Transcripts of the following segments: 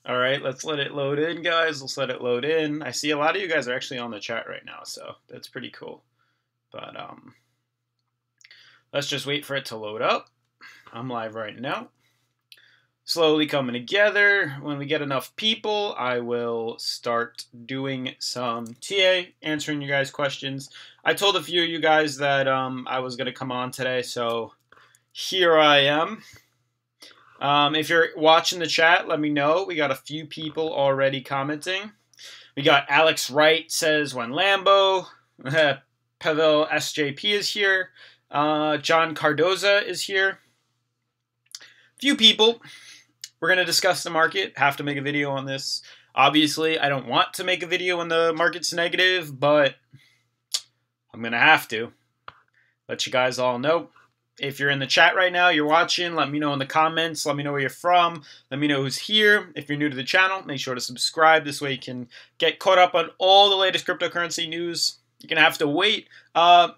All right, let's let it load in, guys. Let's let it load in. I see a lot of you guys are actually on the chat right now, so that's pretty cool. But let's just wait for it to load up. I'm live right now. Slowly coming together. When we get enough people, I will start doing some TA, answering you guys' questions. I told a few of you guys that I was going to come on today, so here I am. If you're watching the chat, let me know. We got a few people already commenting. We got Alex Wright says when Lambo. Pavel SJP is here. John Cardoza is here. Few people. We're going to discuss the market. Have to make a video on this. Obviously, I don't want to make a video when the market's negative, but I'm going to have to. Let you guys all know. If you're in the chat right now, you're watching, let me know in the comments. Let me know where you're from. Let me know who's here. If you're new to the channel, make sure to subscribe. This way you can get caught up on all the latest cryptocurrency news. You're going to have to wait.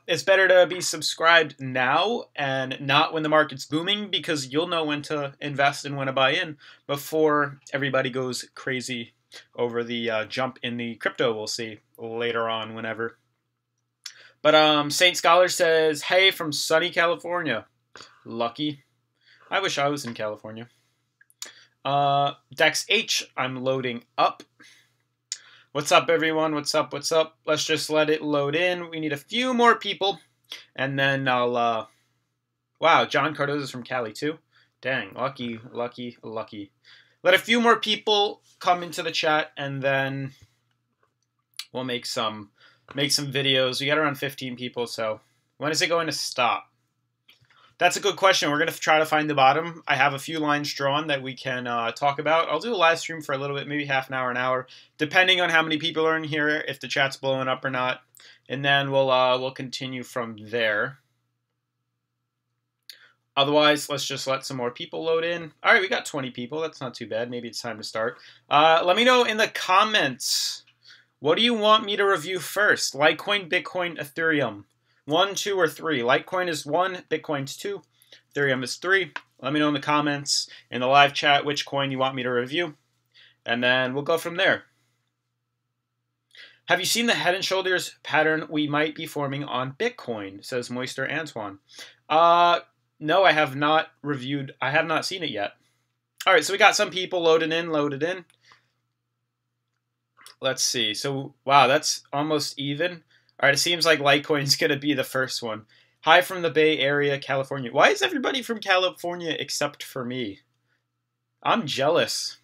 It's better to be subscribed now and not when the market's booming, because you'll know when to invest and when to buy in before everybody goes crazy over the jump in the crypto we'll see later on whenever. But Saint Scholar says, hey, from sunny California. Lucky. I wish I was in California. Dex H, I'm loading up. What's up, everyone? What's up? What's up? Let's just let it load in. We need a few more people. And then I'll... wow, John Cardoza is from Cali, too. Dang, lucky, lucky, lucky. Let a few more people come into the chat, and then we'll make some videos. We got around 15 people, so when is it going to stop? That's a good question. We're going to try to find the bottom. I have a few lines drawn that we can talk about. I'll do a live stream for a little bit, maybe half an hour, depending on how many people are in here, if the chat's blowing up or not. And then we'll continue from there. Otherwise, let's just let some more people load in. All right, we got 20 people. That's not too bad. Maybe it's time to start. Let me know in the comments. What do you want me to review first? Litecoin, Bitcoin, Ethereum. 1, 2, or 3. Litecoin is 1, Bitcoin's 2, Ethereum is 3. Let me know in the comments, in the live chat, which coin you want me to review. And then we'll go from there. Have you seen the head and shoulders pattern we might be forming on Bitcoin? Says Moister Antoine. No, I have not reviewed. I have not seen it yet. All right, so we got some people loaded in. Let's see. So, wow, that's almost even. All right, it seems like Litecoin is going to be the first one. Hi from the Bay Area, California. Why is everybody from California except for me? I'm jealous.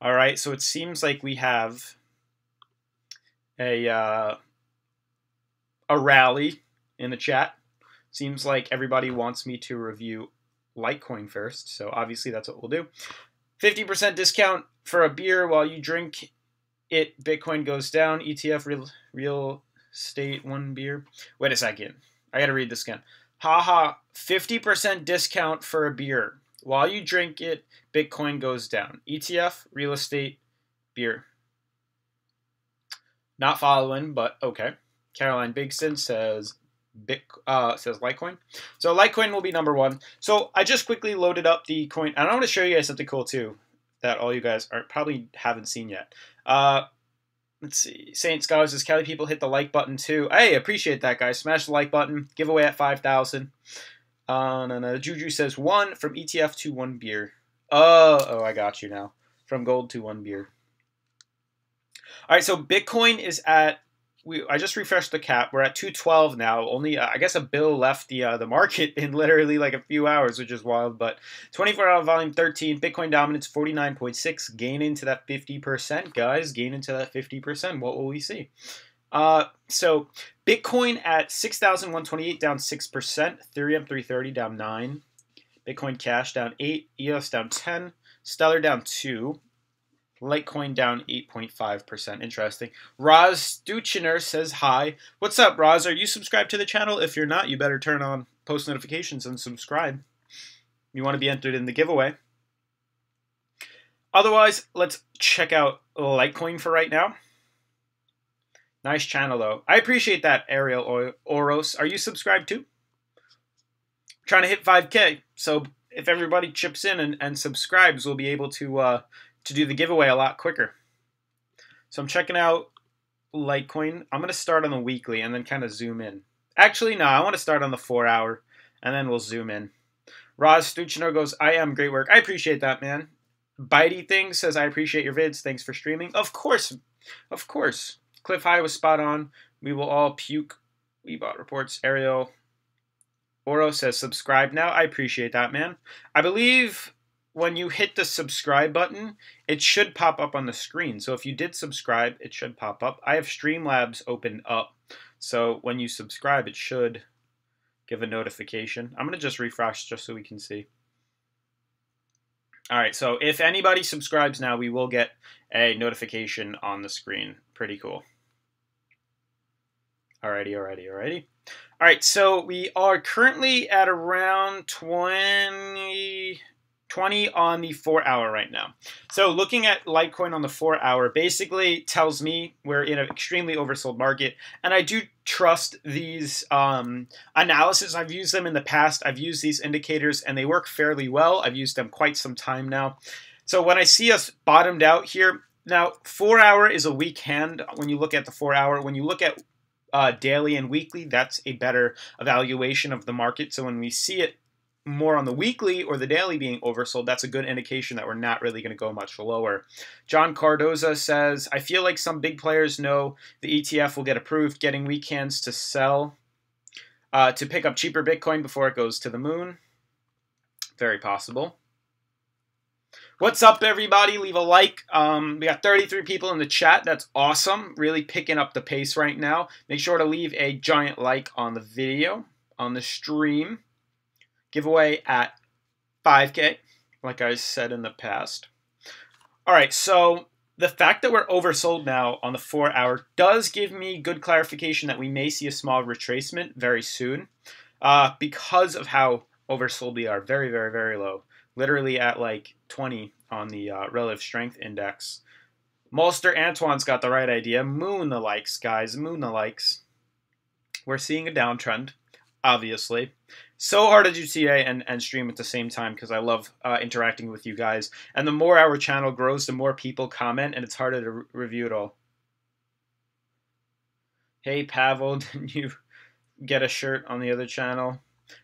All right, so it seems like we have a rally in the chat. Seems like everybody wants me to review Litecoin first, so obviously that's what we'll do. 50% discount for a beer while you drink it. Bitcoin goes down. ETF real estate 1 beer. Wait a second. I got to read this again. Haha, 50% discount for a beer. While you drink it, Bitcoin goes down. ETF, real estate, beer. Not following, but okay. Caroline Bigson says Litecoin. So Litecoin will be number 1. So I just quickly loaded up the coin. And I want to show you guys something cool too that all you guys probably haven't seen yet. Let's see. Saint Scholar says, Cali people hit the like button too. Hey, appreciate that, guys. Smash the like button. Giveaway at 5,000. Juju says 1 from ETF to 1 beer. Oh, I got you now. From gold to 1 beer. All right, so Bitcoin is at, I just refreshed the cap. We're at 212 now. Only, I guess, a bill left the market in literally like a few hours, which is wild. But 24-hour volume 13. Bitcoin dominance 49.6. Gain into that 50%, guys. Gain into that 50%. What will we see? So Bitcoin at 6,128, down 6%. Ethereum 330, down 9. Bitcoin Cash down 8. EOS down 10. Stellar down 2. Litecoin down 8.5%. Interesting. Roz Duchiner says hi. What's up, Roz? Are you subscribed to the channel? If you're not, you better turn on post notifications and subscribe. You want to be entered in the giveaway. Otherwise, let's check out Litecoin for right now. Nice channel, though. I appreciate that, Ariel Oros. Are you subscribed too? Trying to hit 5K. So if everybody chips in and subscribes, we'll be able to to do the giveaway a lot quicker. So I'm checking out Litecoin. I'm going to start on the weekly and then kind of zoom in. Actually, no, I want to start on the 4-hour and then we'll zoom in. Roz Stuchino goes, I am, great work. I appreciate that, man. Bitey Thing says, I appreciate your vids. Thanks for streaming. Of course. Of course. Cliff High was spot on. We will all puke. We bought reports. Ariel Oro says, subscribe now. I appreciate that, man. I believe when you hit the subscribe button, it should pop up on the screen. So if you did subscribe, it should pop up. I have Streamlabs open up. So when you subscribe, it should give a notification. I'm going to just refresh just so we can see. All right, so if anybody subscribes now, we will get a notification on the screen. Pretty cool. Alrighty. All right, so we are currently at around 20 on the 4-hour right now. So looking at Litecoin on the 4-hour basically tells me we're in an extremely oversold market. And I do trust these analysis. I've used them in the past. I've used these indicators and they work fairly well. I've used them quite some time now. So when I see us bottomed out here, now 4-hour is a weak hand when you look at the 4-hour. When you look at daily and weekly, that's a better evaluation of the market. So when we see it more on the weekly or the daily being oversold, that's a good indication that we're not really going to go much lower. John Cardoza says, I feel like some big players know the ETF will get approved, getting weak hands to sell to pick up cheaper Bitcoin before it goes to the moon. Very possible. What's up, everybody? Leave a like. We got 33 people in the chat. That's awesome. Really picking up the pace right now. Make sure to leave a giant like on the video, on the stream. Giveaway at 5K, like I said in the past. All right, so the fact that we're oversold now on the 4-hour does give me good clarification that we may see a small retracement very soon because of how oversold we are. Very, very, very low. Literally at like 20 on the relative strength index. Molster Antoine's got the right idea. Moon the likes, guys. Moon the likes. We're seeing a downtrend, obviously. So hard to do TA and stream at the same time because I love interacting with you guys. And the more our channel grows, the more people comment, and it's harder to review it all. Hey, Pavel, didn't you get a shirt on the other channel?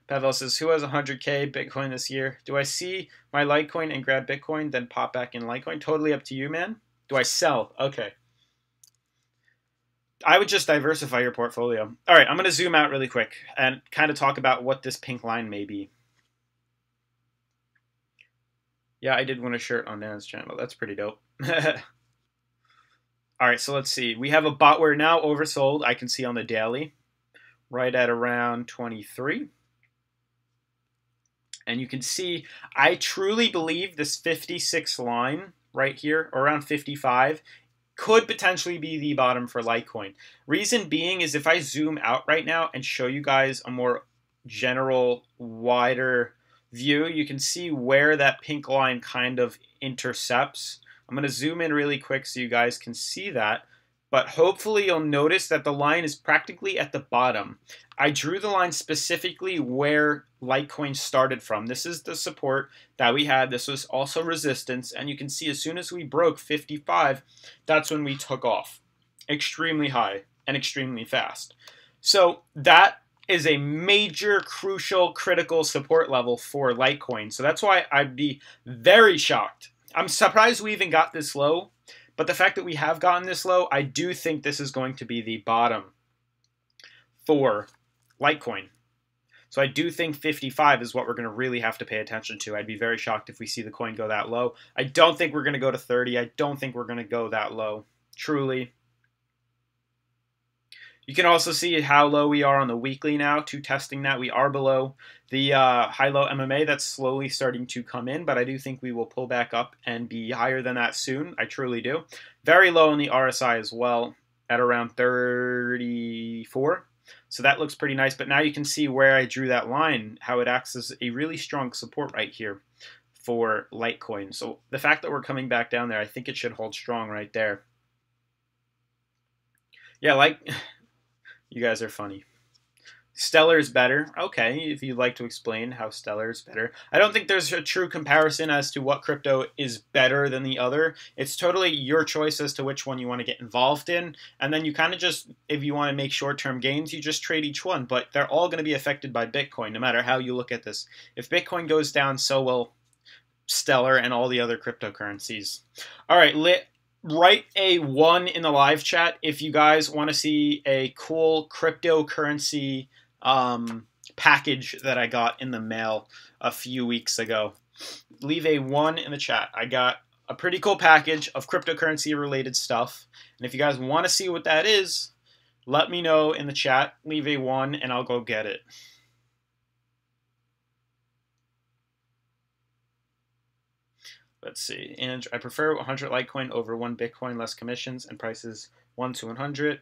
Pavel says, who has 100K Bitcoin this year? Do I see my Litecoin and grab Bitcoin, then pop back in Litecoin? Totally up to you, man. Do I sell? Okay. I would just diversify your portfolio. All right, I'm going to zoom out really quick and kind of talk about what this pink line may be. Yeah, I did win a shirt on Dan's channel. That's pretty dope. All right, so let's see. We have a bot. We're now oversold. I can see on the daily, right at around 23. And you can see, I truly believe this 56 line right here, or around 55, could potentially be the bottom for Litecoin. Reason being is if I zoom out right now and show you guys a more general, wider view, you can see where that pink line kind of intercepts. I'm going to zoom in really quick so you guys can see that. But hopefully you'll notice that the line is practically at the bottom. I drew the line specifically where Litecoin started from. This is the support that we had. This was also resistance. And you can see as soon as we broke 55, that's when we took off. Extremely high and extremely fast. So that is a major, crucial, critical support level for Litecoin. So that's why I'd be very shocked. I'm surprised we even got this low. But the fact that we have gotten this low, I do think this is going to be the bottom for Litecoin. So I do think 55 is what we're going to really have to pay attention to. I'd be very shocked if we see the coin go that low. I don't think we're going to go to 30. I don't think we're going to go that low, truly. You can also see how low we are on the weekly now. To testing that, we are below the high-low MMA. That's slowly starting to come in, but I do think we will pull back up and be higher than that soon. I truly do. Very low in the RSI as well, at around 34. So that looks pretty nice, but now you can see where I drew that line, how it acts as a really strong support right here for Litecoin. So the fact that we're coming back down there, I think it should hold strong right there. Yeah, like... You guys are funny. Stellar is better. Okay, if you'd like to explain how Stellar is better. I don't think there's a true comparison as to what crypto is better than the other. It's totally your choice as to which one you want to get involved in. And then you kind of just, if you want to make short-term gains, you just trade each one. But they're all going to be affected by Bitcoin, no matter how you look at this. If Bitcoin goes down, so will Stellar and all the other cryptocurrencies. All right, write a 1 in the live chat if you guys want to see a cool cryptocurrency package that I got in the mail a few weeks ago. Leave a 1 in the chat. I got a pretty cool package of cryptocurrency related stuff. And if you guys want to see what that is, let me know in the chat. Leave a 1 and I'll go get it. Let's see. And I prefer 100 Litecoin over 1 Bitcoin, less commissions, and prices 1 to 100.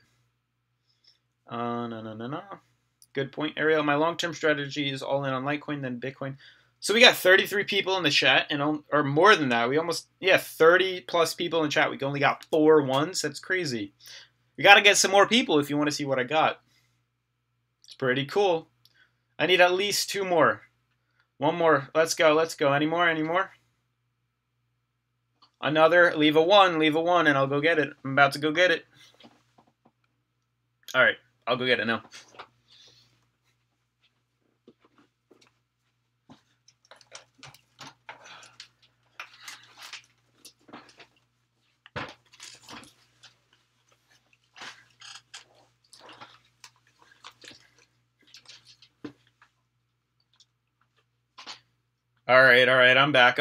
No. Good point, Ariel. My long-term strategy is all in on Litecoin, then Bitcoin. So we got 33 people in the chat, or more than that. We almost, 30 plus people in the chat. We only got 4 ones. That's crazy. We got to get some more people if you want to see what I got. It's pretty cool. I need at least 2 more. 1 more. Let's go. Any more? Another. Leave a 1, and I'll go get it. I'm about to go get it. All right. I'll go get it now. All right. I'm back.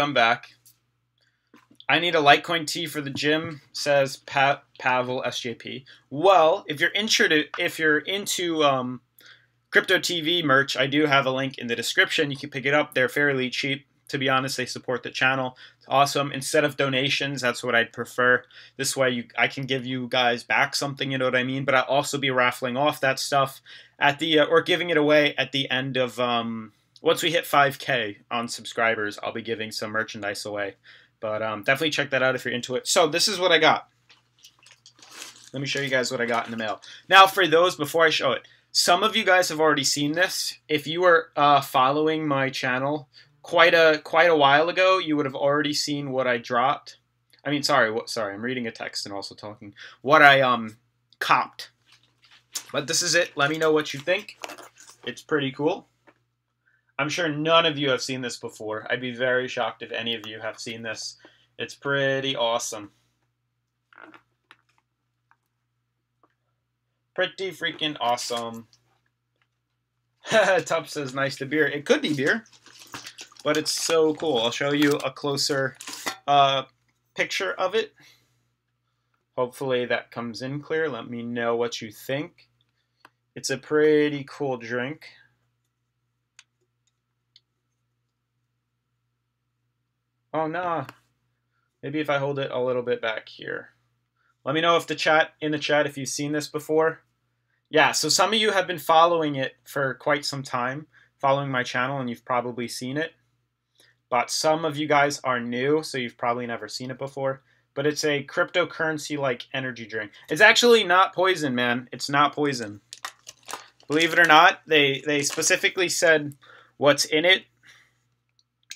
I need a Litecoin tee for the gym, says Pavel SJP. Well, if you're into crypto TV merch, I do have a link in the description. You can pick it up. They're fairly cheap. To be honest, they support the channel. It's awesome. Instead of donations, that's what I'd prefer. This way, I can give you guys back something. You know what I mean? But I'll also be raffling off that stuff at the or giving it away at the end of once we hit 5K on subscribers. I'll be giving some merchandise away. But definitely check that out if you're into it. So this is what I got. Let me show you guys what I got in the mail. Now, for those, before I show it, some of you guys have already seen this. If you were following my channel quite a while ago, you would have already seen what I dropped. I mean, sorry, I'm reading a text and also talking. What I copped. But this is it. Let me know what you think. It's pretty cool. I'm sure none of you have seen this before. I'd be very shocked if any of you have seen this. It's pretty awesome. Pretty freaking awesome. Tup says nice to beer. It could be beer, but it's so cool. I'll show you a closer picture of it. Hopefully that comes in clear. Let me know what you think. It's a pretty cool drink. Oh, no. Maybe if I hold it a little bit back here. Let me know if in the chat if you've seen this before. Yeah, so some of you have been following it for quite some time, following my channel, and you've probably seen it. But some of you guys are new, so you've probably never seen it before. But it's a cryptocurrency-like energy drink. It's actually not poison, man. It's not poison. Believe it or not, they specifically said what's in it.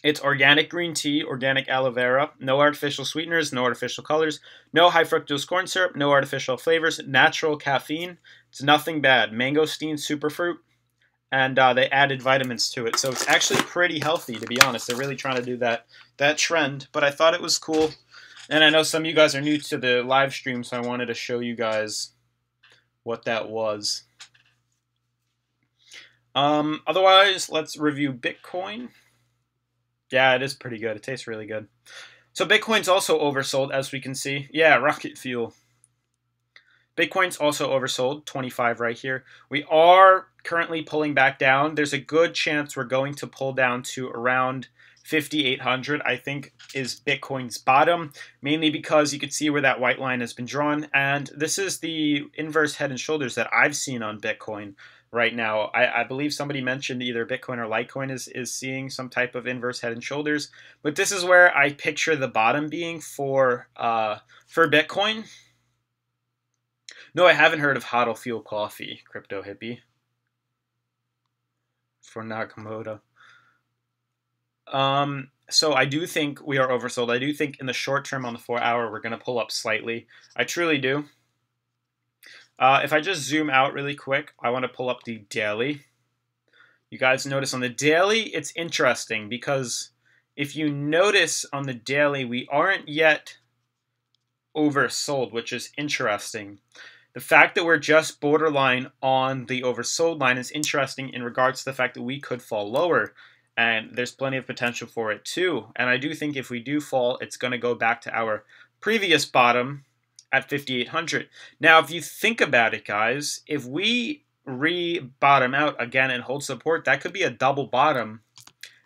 It's organic green tea, organic aloe vera, no artificial sweeteners, no artificial colors, no high fructose corn syrup, no artificial flavors, natural caffeine. It's nothing bad. Mangosteen superfruit, and they added vitamins to it. So it's actually pretty healthy, to be honest. They're really trying to do that trend, but I thought it was cool. And I know some of you guys are new to the live stream, so I wanted to show you guys what that was. Otherwise, let's review Bitcoin. Yeah, it is pretty good. It tastes really good. So Bitcoin's also oversold, as we can see. Yeah, rocket fuel. Bitcoin's also oversold, 25 right here. We are currently pulling back down. There's a good chance we're going to pull down to around 5,800, I think, is Bitcoin's bottom, mainly because you can see where that white line has been drawn. And this is the inverse head and shoulders that I've seen on Bitcoin right now. I believe somebody mentioned either Bitcoin or Litecoin is seeing some type of inverse head and shoulders. But this is where I picture the bottom being for Bitcoin. No, I haven't heard of Hodl Fuel Coffee, Crypto Hippie. for Nakamoto. So I do think we are oversold. I do think in the short term on the 4 hour, we're going to pull up slightly. I truly do. If I just zoom out really quick, I want to pull up the daily. You guys notice on the daily, it's interesting because if you notice on the daily, we aren't yet oversold, which is interesting. The fact that we're just borderline on the oversold line is interesting in regards to the fact that we could fall lower. And there's plenty of potential for it too. And I do think if we do fall, it's going to go back to our previous bottom at 5,800. Now, if you think about it, guys, if we re-bottom out again and hold support, that could be a double bottom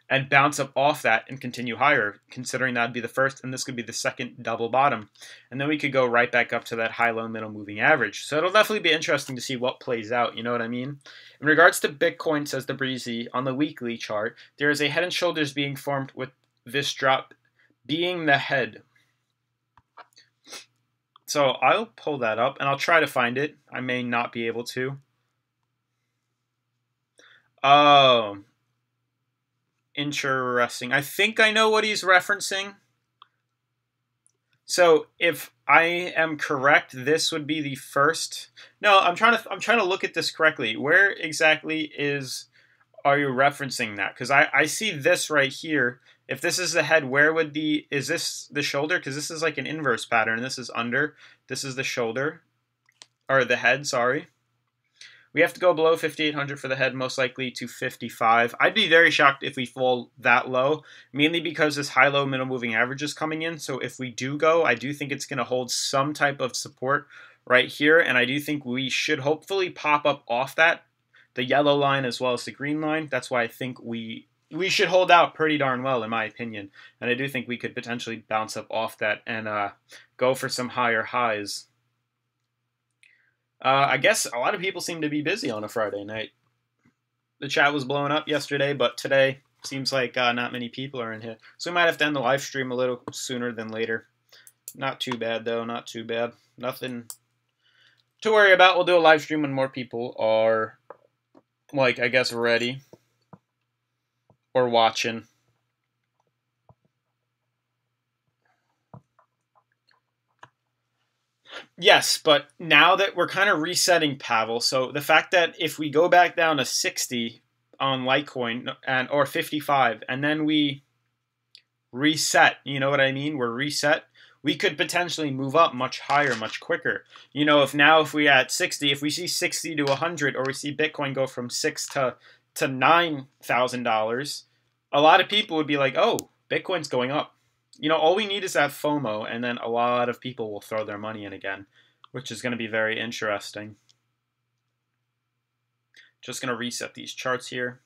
and bounce up off that and continue higher, considering that would be the first and this could be the second double bottom. And then we could go right back up to that high-low middle moving average. So it'll definitely be interesting to see what plays out, you know what I mean? In regards to Bitcoin, says the Breezy, on the weekly chart, there is a head and shoulders being formed with this drop being the head. So I'll pull that up and I'll try to find it. I may not be able to. Oh, interesting. I think I know what he's referencing. So if I am correct, this would be the first. No, I'm trying to look at this correctly. Where exactly are you referencing that? Because I see this right here. If this is the head, where would is this the shoulder? Because this is like an inverse pattern. This is under. This is the shoulder, or the head. Sorry. We have to go below 5,800 for the head, most likely to 55. I'd be very shocked if we fall that low, mainly because this high-low middle moving average is coming in. So if we do go, I do think it's going to hold some type of support right here, and I do think we should hopefully pop up off that, the yellow line as well as the green line. That's why I think we should hold out pretty darn well, in my opinion. And I do think we could potentially bounce up off that and go for some higher highs. I guess a lot of people seem to be busy on a Friday night. The chat was blowing up yesterday, but today seems like not many people are in here. So we might have to end the live stream a little sooner than later. Not too bad, though. Not too bad. Nothing to worry about. We'll do a live stream when more people are, like, I guess, ready or watching. Yes, but now that we're kind of resetting, Pavel, so the fact that if we go back down to 60 on Litecoin or 55, and then we reset, you know what I mean? We're reset. We could potentially move up much higher, much quicker. You know, if we at 60, if we see 60 to 100, or we see Bitcoin go from $6,000 to $9,000, a lot of people would be like, oh, Bitcoin's going up. You know, all we need is that FOMO, and then a lot of people will throw their money in again, which is going to be very interesting. Just going to reset these charts here.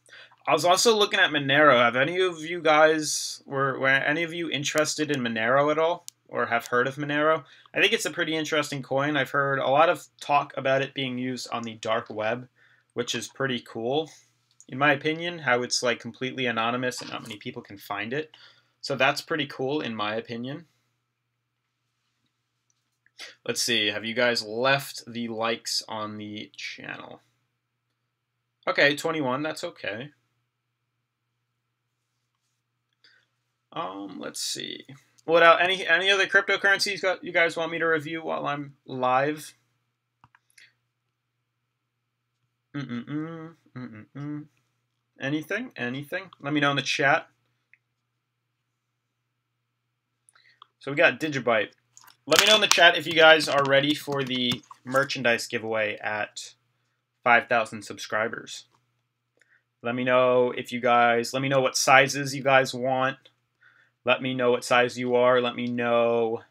I was also looking at Monero. Have any of you guys, were any of you interested in Monero at all, or have heard of Monero? I think it's a pretty interesting coin. I've heard a lot of talk about it being used on the dark web, which is pretty cool, in my opinion, how it's like completely anonymous and not many people can find it. So that's pretty cool, in my opinion. Let's see. Have you guys left the likes on the channel? Okay, 21. That's okay. Let's see. What else? Any other cryptocurrencies you guys want me to review while I'm live? Anything? Let me know in the chat. So we got Digibyte. Let me know in the chat if you guys are ready for the merchandise giveaway at 5,000 subscribers. Let me know what sizes you guys want. Let me know what size you are. Let me know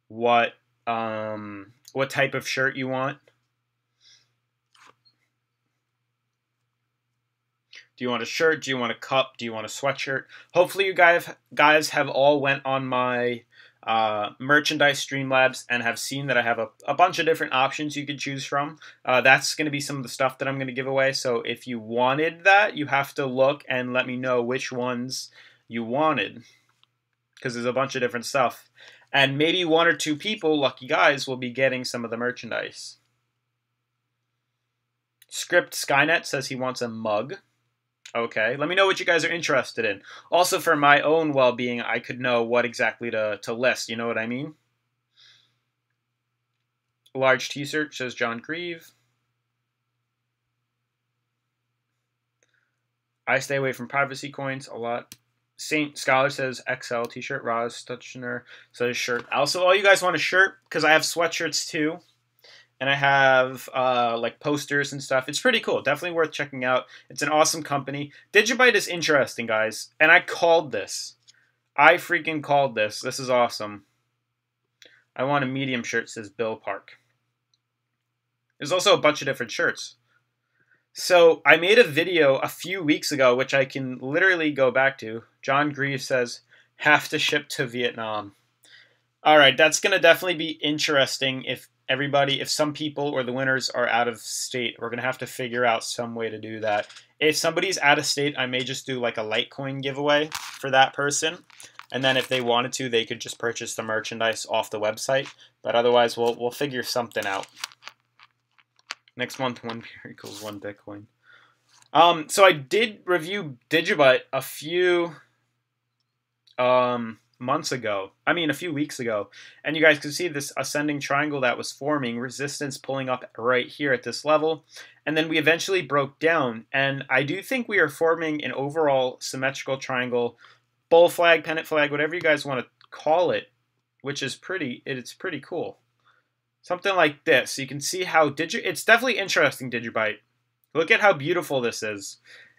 what type of shirt you want. Do you want a shirt? Do you want a cup? Do you want a sweatshirt? Hopefully you guys have all went on my merchandise Streamlabs and have seen that I have a bunch of different options you could choose from. That's going to be some of the stuff that I'm going to give away. So if you wanted that, you have to look and let me know which ones you wanted, because there's a bunch of different stuff. And maybe one or two people, lucky guys, will be getting some of the merchandise. Script Skynet says he wants a mug. Okay, let me know what you guys are interested in. Also, for my own well-being, I could know what exactly to list. You know what I mean? Large T-search, says John Grieve. I stay away from privacy coins a lot. Saint Scholar says XL T-shirt. Roz Stutchner says shirt. Also, all you guys want a shirt because I have sweatshirts too. And I have like posters and stuff. It's pretty cool. Definitely worth checking out. It's an awesome company. Digibyte is interesting, guys. And I called this. I freaking called this. This is awesome. I want a medium shirt, says Bill Park. There's also a bunch of different shirts. So I made a video a few weeks ago, which I can literally go back to. John Grieve says, have to ship to Vietnam. All right, that's going to definitely be interesting if some people or the winners are out of state. We're going to have to figure out some way to do that. If somebody's out of state, I may just do like a Litecoin giveaway for that person. And then if they wanted to, they could just purchase the merchandise off the website. But otherwise, we'll figure something out. Next month, 1 beer equals 1 Bitcoin. So I did review Digibyte a few months ago. I mean, a few weeks ago. And you guys can see this ascending triangle that was forming, resistance pulling up right here at this level. And then we eventually broke down. And I do think we are forming an overall symmetrical triangle, bull flag, pennant flag, whatever you guys want to call it, which is it's pretty cool. Something like this. You can see how it's definitely interesting, Digibyte. Look at how beautiful this is.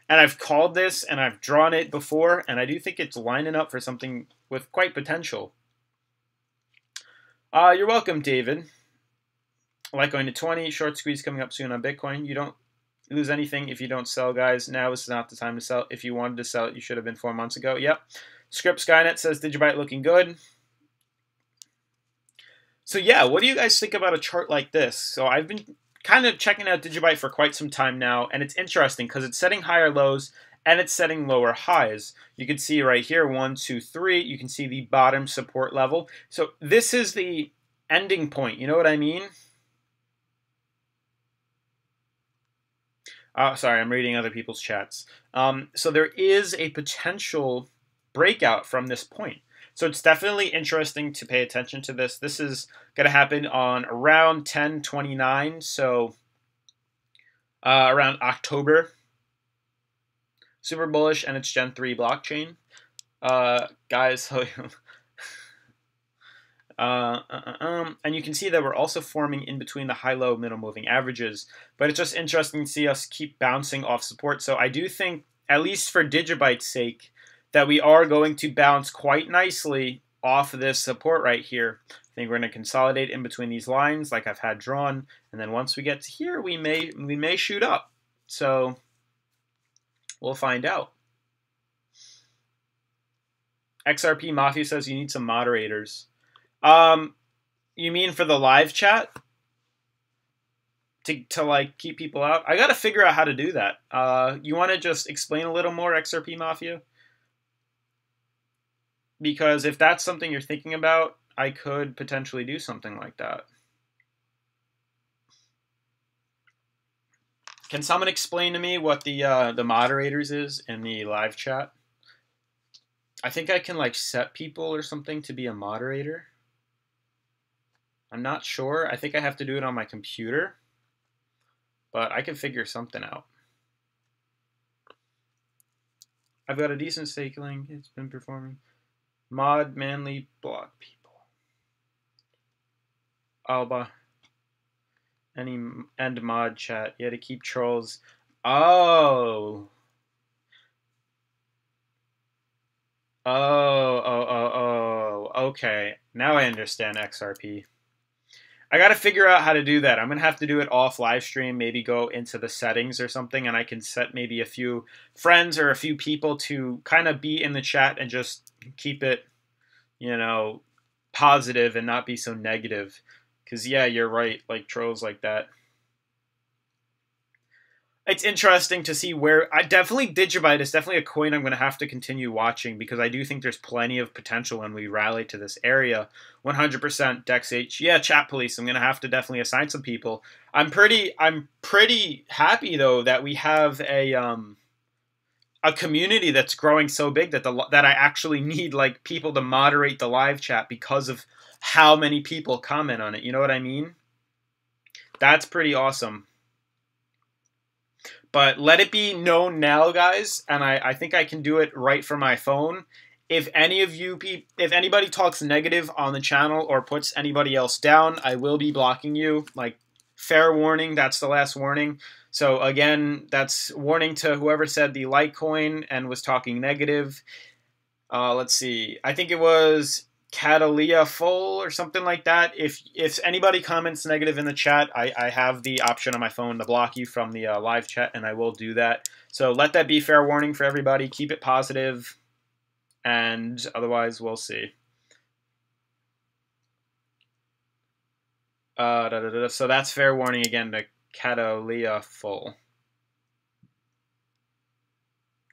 And I've called this and I've drawn it before, and I do think it's lining up for something with quite potential. You're welcome, David. Litecoin to 20, short squeeze coming up soon on Bitcoin. You don't lose anything if you don't sell, guys. Now is not the time to sell. If you wanted to sell it, you should have been 4 months ago. Yep. Script Skynet says Digibyte looking good. So yeah, what do you guys think about a chart like this? So I've been kind of checking out Digibyte for quite some time now, and it's interesting because it's setting higher lows and it's setting lower highs. You can see right here, 1, 2, 3. You can see the bottom support level. So this is the ending point. You know what I mean? Sorry, I'm reading other people's chats. So there is a potential breakout from this point. So it's definitely interesting to pay attention to this. This is going to happen on around 10/29, so around October. Super bullish, and it's Gen 3 blockchain. Guys, and you can see that we're also forming in between the high-low middle moving averages. But it's just interesting to see us keep bouncing off support. So I do think, at least for Digibyte's sake, that we are going to bounce quite nicely off of this support right here. I think we're going to consolidate in between these lines like I've had drawn, and then once we get to here, we may shoot up. So we'll find out. XRP Mafia says you need some moderators. You mean for the live chat? To like keep people out? I got to figure out how to do that. You want to just explain a little more, XRP Mafia? Because if that's something you're thinking about, I could potentially do something like that. Can someone explain to me what the moderators is in the live chat? I think I can like set people or something to be a moderator. I'm not sure. I think I have to do it on my computer, but I can figure something out. I've got a decent stake link. It's been performing. Mod manly block people. Alba. Any end mod chat. You had to keep trolls. Oh. Okay. Now I understand XRP. I got to figure out how to do that. I'm going to have to do it off live stream, maybe go into the settings or something, and I can set maybe a few friends or a few people to kind of be in the chat and just keep it, you know, positive and not be so negative. Because, yeah, you're right, like trolls like that. It's interesting to see where Digibyte is definitely a coin I'm going to have to continue watching because I do think there's plenty of potential when we rally to this area. 100% DexH. Yeah, chat police. I'm going to have to definitely assign some people. I'm pretty happy though that we have a a community that's growing so big that that I actually need like people to moderate the live chat because of how many people comment on it. You know what I mean? That's pretty awesome. But let it be known now, guys, and I think I can do it right from my phone. If anybody talks negative on the channel or puts anybody else down, I will be blocking you. Like, fair warning, that's the last warning. So again, that's warning to whoever said the Litecoin and was talking negative. Let's see. I think it was Catalia Full or something like that. If anybody comments negative in the chat, I have the option on my phone to block you from the live chat, and I will do that. So let that be fair warning for everybody. Keep it positive, and otherwise we'll see. So that's fair warning again to Catalia Full.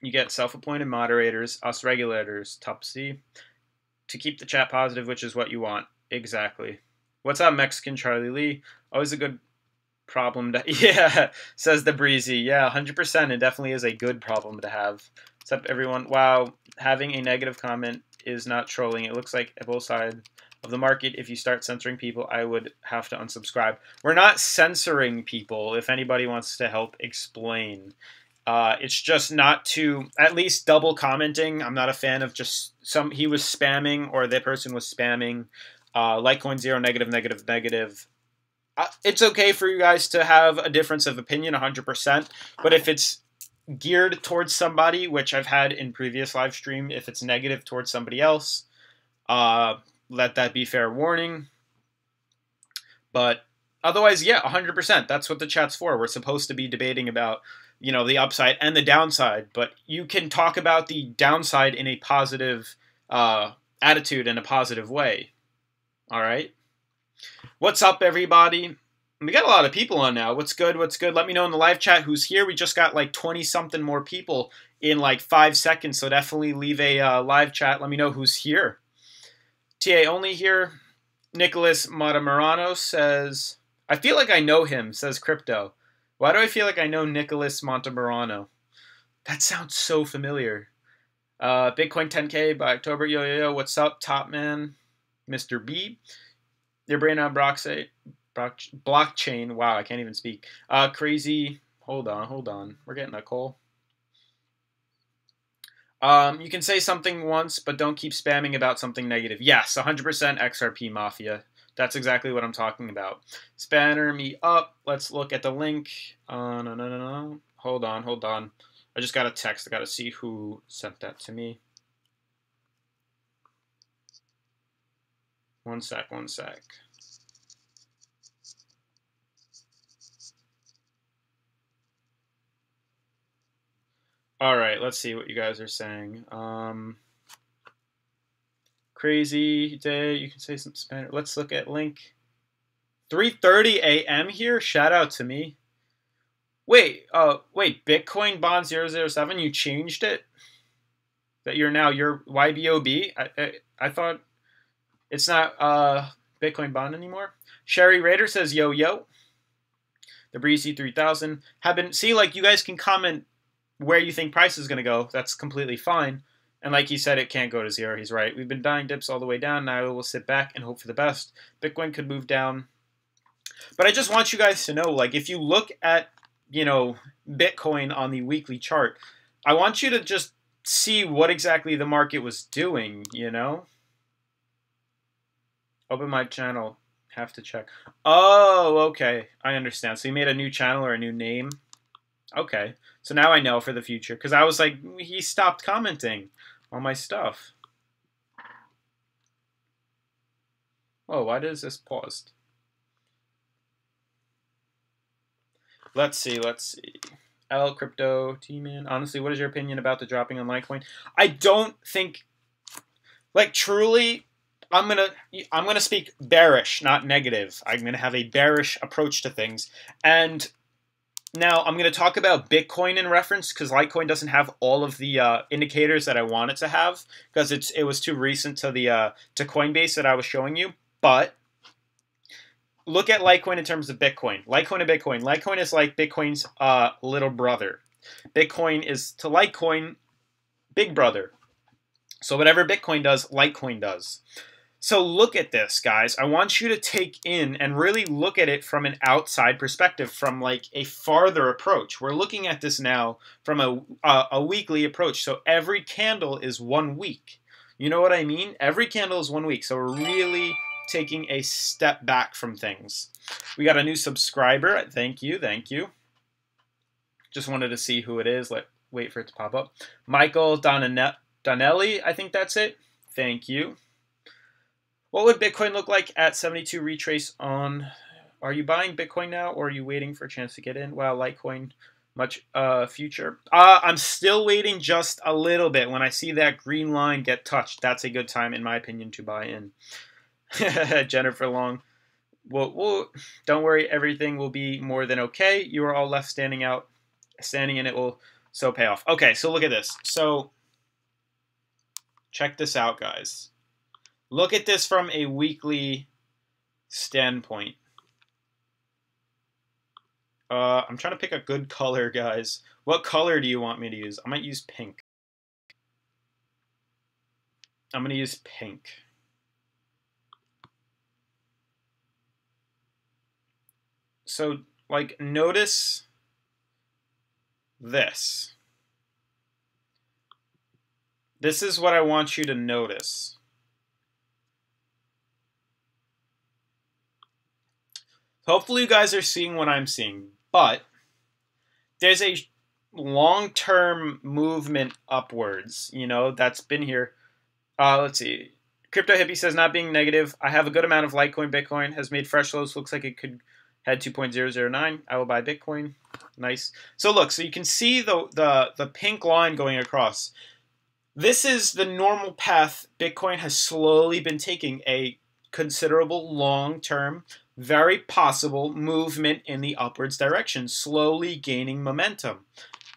You get self-appointed moderators, us regulators, Tupsy, to keep the chat positive, which is what you want. Exactly. What's up, Mexican Charlie Lee? Always a good problem to... Yeah, says the Breezy. Yeah, 100%. It definitely is a good problem to have. What's up, everyone? Wow, having a negative comment is not trolling. It looks like both sides of the market. If you start censoring people, I would have to unsubscribe. We're not censoring people, if anybody wants to help explain. It's just not to, at least double commenting. I'm not a fan of just he was spamming or the person was spamming. Litecoin 0, negative, negative, negative. It's okay for you guys to have a difference of opinion, 100%. But if it's geared towards somebody, which I've had in previous live stream, if it's negative towards somebody else, let that be fair warning. But otherwise, yeah, 100%. That's what the chat's for. We're supposed to be debating about, you know, the upside and the downside, but you can talk about the downside in a positive attitude and a positive way. All right. What's up, everybody? We got a lot of people on now. What's good? What's good? Let me know in the live chat who's here. We just got like 20-something more people in like 5 seconds, so definitely leave a live chat. Let me know who's here. TA only here. Nicholas Matamarano says, I feel like I know him, says Crypto. Why do I feel like I know Nicholas Montemarano? That sounds so familiar. Bitcoin 10K by October. Yo, yo, yo. What's up, top man? Mr. B. Your brain on blockchain. Wow, I can't even speak. Crazy. Hold on. We're getting a call. You can say something once, but don't keep spamming about something negative. Yes, 100% XRP Mafia. That's exactly what I'm talking about. Spanner me up. Let's look at the link. No. Hold on. I just got a text. I got to see who sent that to me. One sec. All right, let's see what you guys are saying. Crazy day. You can say some Spanish. Let's look at link. 3:30 a.m. here. Shout out to me. Wait. Bitcoin Bond 007. You changed it. That you're now your YBOB. I thought it's not Bitcoin Bond anymore. Sherry Raider says yo yo. The Breezy 3000 have been. See, like, you guys can comment where you think price is going to go. That's completely fine. And like he said, it can't go to 0. He's right. We've been buying dips all the way down. Now we'll sit back and hope for the best. Bitcoin could move down. But I just want you guys to know, like, if you look at, you know, Bitcoin on the weekly chart, I want you to just see what exactly the market was doing, you know? Open my channel. Have to check. Oh, okay. I understand. So you made a new channel or a new name? Okay. So now I know for the future. Because I was like, he stopped commenting on my stuff. Oh, why does this paused? Let's see. L Crypto T-Man. Honestly, what is your opinion about the dropping on Litecoin? I don't think, like, truly, I'm gonna speak bearish, not negative. I'm gonna have a bearish approach to things. And now I'm going to talk about Bitcoin in reference because Litecoin doesn't have all of the indicators that I want it to have because it was too recent to the to Coinbase that I was showing you. But look at Litecoin in terms of Bitcoin. Litecoin to Bitcoin. Litecoin is like Bitcoin's little brother. Bitcoin is to Litecoin big brother. So whatever Bitcoin does, Litecoin does. So look at this, guys. I want you to take in and really look at it from an outside perspective, from like a farther approach. We're looking at this now from a weekly approach. So every candle is 1 week. You know what I mean? Every candle is 1 week. So we're really taking a step back from things. We got a new subscriber. Thank you. Thank you. Just wanted to see who it is. Wait for it to pop up. Michael Donnelly, I think that's it. Thank you. What would Bitcoin look like at 72 retrace on? Are you buying Bitcoin now, or are you waiting for a chance to get in? Wow, Litecoin, much future. I'm still waiting just a little bit. When I see that green line get touched, that's a good time, in my opinion, to buy in. Jennifer Long. Well, don't worry, everything will be more than okay. You are all left standing in it will so pay off. Okay, so look at this. So check this out, guys. Look at this from a weekly standpoint. I'm trying to pick a good color, guys. What color do you want me to use? I might use pink. I'm going to use pink. So, like, notice this. This is what I want you to notice. Hopefully you guys are seeing what I'm seeing, but there's a long-term movement upwards, you know, that's been here. Let's see. Crypto Hippie says, not being negative, I have a good amount of Litecoin. Bitcoin has made fresh lows. Looks like it could head 2.009. I will buy Bitcoin. Nice. So look, so you can see the pink line going across. This is the normal path Bitcoin has slowly been taking, a considerable long-term, very possible movement in the upwards direction, slowly gaining momentum.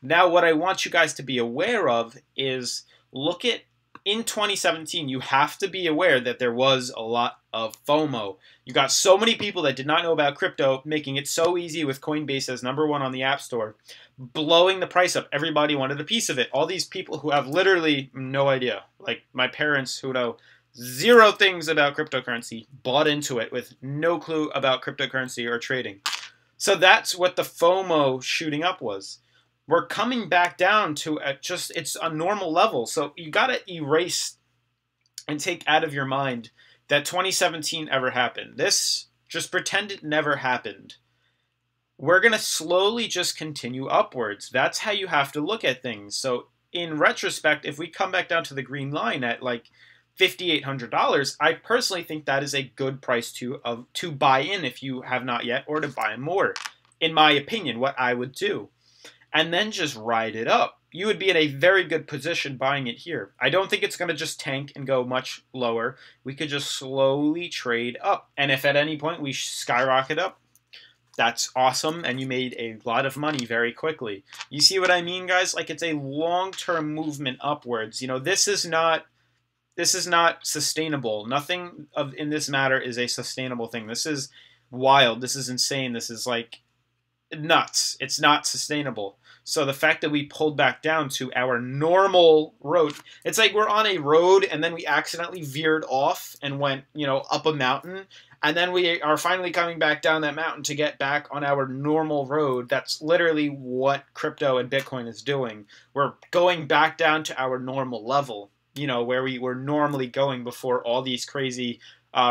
Now, what I want you guys to be aware of is, look at, in 2017, you have to be aware that there was a lot of FOMO. You got so many people that did not know about crypto, making it so easy with Coinbase as #1 on the App Store, blowing the price up. Everybody wanted a piece of it. All these people who have literally no idea, like my parents who know zero things about cryptocurrency, bought into it with no clue about cryptocurrency or trading. So that's what the FOMO shooting up was. We're coming back down to it's a normal level. So you got to erase and take out of your mind that 2017 ever happened. This, just pretend it never happened. We're going to slowly just continue upwards. That's how you have to look at things. So in retrospect, if we come back down to the green line at like $5,800, I personally think that is a good price to buy in if you have not yet, or to buy more. In my opinion, what I would do. And then just ride it up. You would be in a very good position buying it here. I don't think it's going to just tank and go much lower. We could just slowly trade up. And if at any point we skyrocket up, that's awesome, and you made a lot of money very quickly. You see what I mean, guys? Like, it's a long-term movement upwards. You know, this is not sustainable. Nothing in this matter is a sustainable thing. This is wild. This is insane. This is like nuts. It's not sustainable. So the fact that we pulled back down to our normal road, it's like we're on a road and then we accidentally veered off and went, you know, up a mountain, and then we are finally coming back down that mountain to get back on our normal road. That's literally what crypto and Bitcoin is doing. We're going back down to our normal level, you know, where we were normally going before all these crazy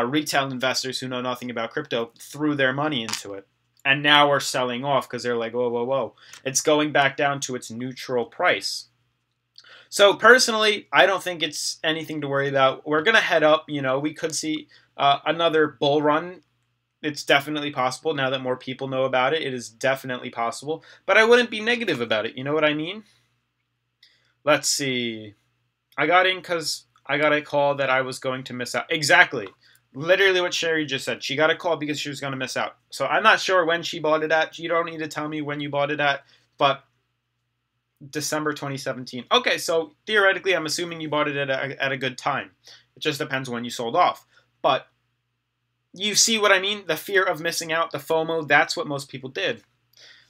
retail investors who know nothing about crypto threw their money into it. And now we're selling off because they're like, whoa, whoa, whoa. It's going back down to its neutral price. So personally, I don't think it's anything to worry about. We're going to head up. You know, we could see another bull run. It's definitely possible now that more people know about it. It is definitely possible. But I wouldn't be negative about it. You know what I mean? Let's see. I got in because I got a call that I was going to miss out. Exactly. Literally what Sherry just said. She got a call because she was going to miss out. So I'm not sure when she bought it at. You don't need to tell me when you bought it at. But December 2017. Okay, so theoretically, I'm assuming you bought it at a good time. It just depends when you sold off. But you see what I mean? The fear of missing out, the FOMO, that's what most people did.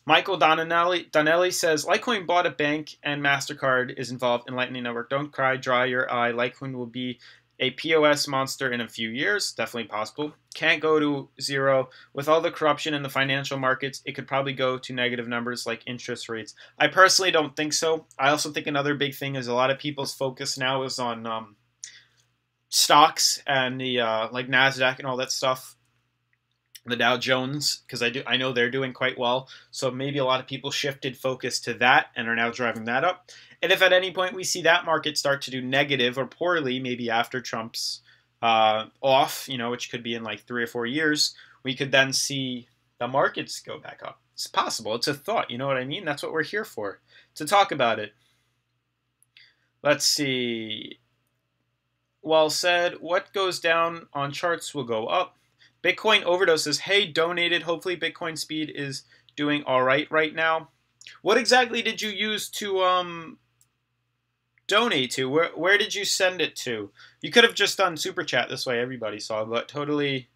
Michael Donnelly says, Litecoin bought a bank and MasterCard is involved in Lightning Network. Don't cry, dry your eye. Litecoin will be a POS monster in a few years. Definitely possible. Can't go to zero. With all the corruption in the financial markets, it could probably go to negative numbers like interest rates. I personally don't think so. I also think another big thing is a lot of people's focus now is on stocks and the like NASDAQ and all that stuff. The Dow Jones, because I know they're doing quite well. So maybe a lot of people shifted focus to that and are now driving that up. And if at any point we see that market start to do negative or poorly, maybe after Trump's off, which could be in like 3 or 4 years, we could then see the markets go back up. It's possible. It's a thought. You know what I mean? That's what we're here for, to talk about it. Let's see. Well said. What goes down on charts will go up. Bitcoin Overdose says, hey, donated. Hopefully Bitcoin Speed is doing all right now. What exactly did you use to donate to? Where did you send it to? You could have just done Super Chat. This way everybody saw, but totally